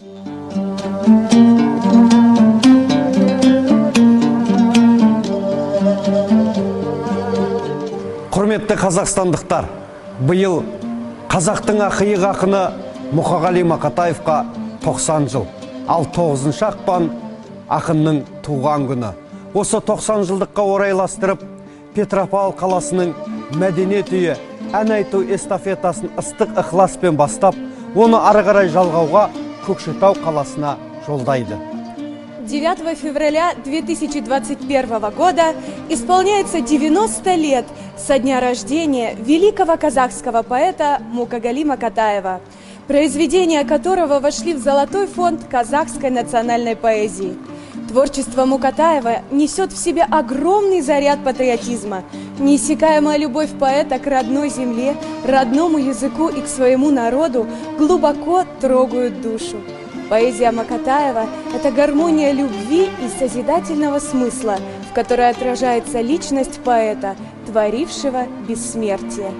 Құрметті қазақстандықтар, биыл қазақтың ақиық ақыны Мұқағали Мақатаевқа 90 жыл, ал 9 ақпан ақынның туған күні. Осы 90 жылдыққа орайластырып, Петропавл қаласының мәдениет үйі ән айту эстафетасын ыстық ықыласпен бастап, оны ары қарай жалғауға Көкшетау қаласына жолдайды. 9 февраля 2021 года исполняется 90 лет со дня рождения великого казахского поэта Мукагали Макатаева, произведения которого вошли в золотой фонд казахской национальной поэзии. Творчество Мукатаева несет в себе огромный заряд патриотизма, неиссякаемая любовь поэта к родной земле, родному языку и к своему народу глубоко трогают душу. Поэзия Макатаева – это гармония любви и созидательного смысла, в которой отражается личность поэта, творившего бессмертие.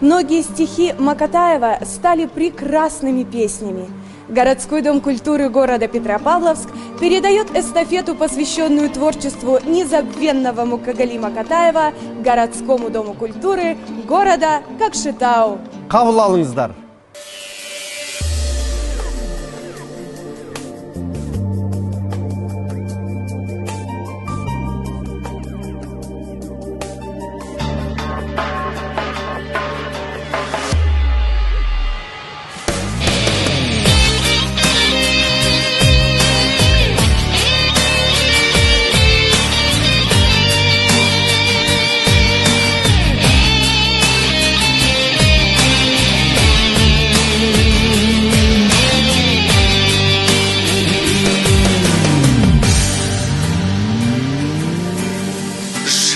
Многие стихи Макатаева стали прекрасными песнями. Городской дом культуры города Петропавловск передает эстафету, посвященную творчеству незабвенного Мукагали Макатаева, городскому дому культуры города Көкшетау. Қабыл алыңыздар.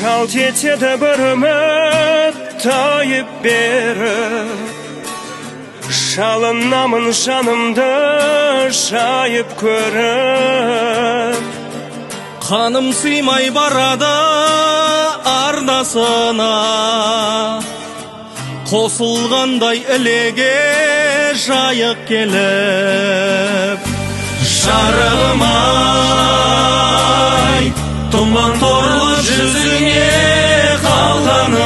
Жалт етеді бір үміт тайып беріп, жалынамын жанымды жайып көріп. Қаным сыймай барады арнасына, қосылғандай ілеге жайық келіп. Жарығым-ай, тұман торлы жүзіңе қалғаным-ай,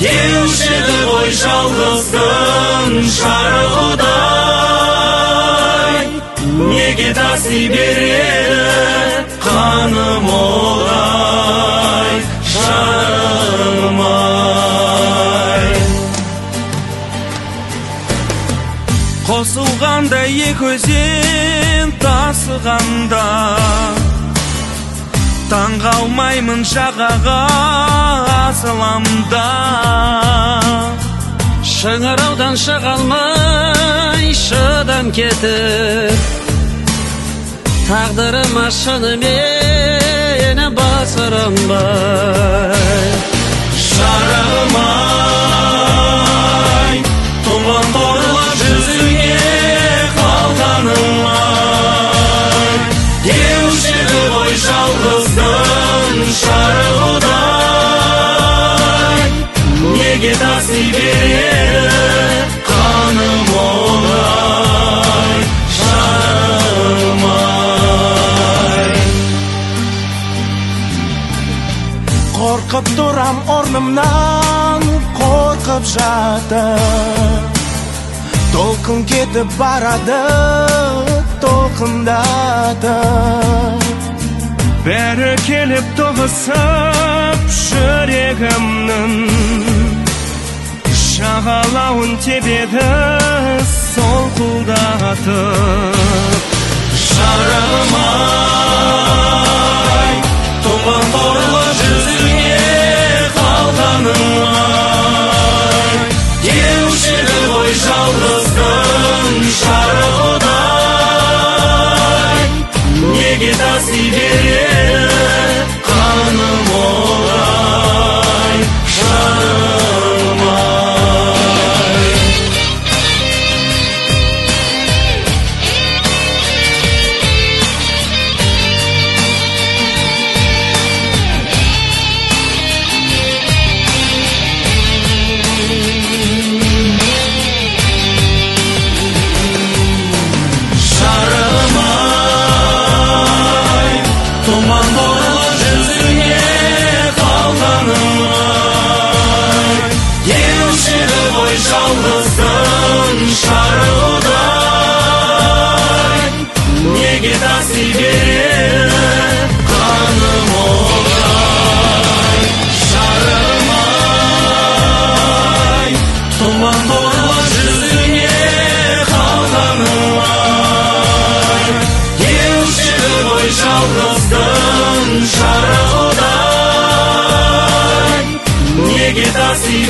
деуші еді ғой жалғыздың жарығыдай. Неге таси береді қаным олай, жарығым-ай. Қосылғанда екі өзен тасығанда, таңға алмаймын жағаға асыламда. Шыңыраудан шыға алмай шыдам кетіп, тағдырыма шынымен басырым бар. Жарығым-ай, тұман торлы жүзіңе қалғаным-ай, деуші еді ғой жалғыздың жарығыдай. Неге таси береді қаным олай, жарығым-ай. Қорқып тұрам орнымнан, қорқып жатып, толқын кетіп барады толқындатып. Бәрі келіп тоғысып жүрегімнің, жағалауын тебеді солқылдатып. Жарығым-ай, тұман торлы жүзіңе қалғаным-ай, деуші еді ғой жалғыздың жарығыдай. Неге таси береді қаным олай, жарығым-ай.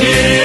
береді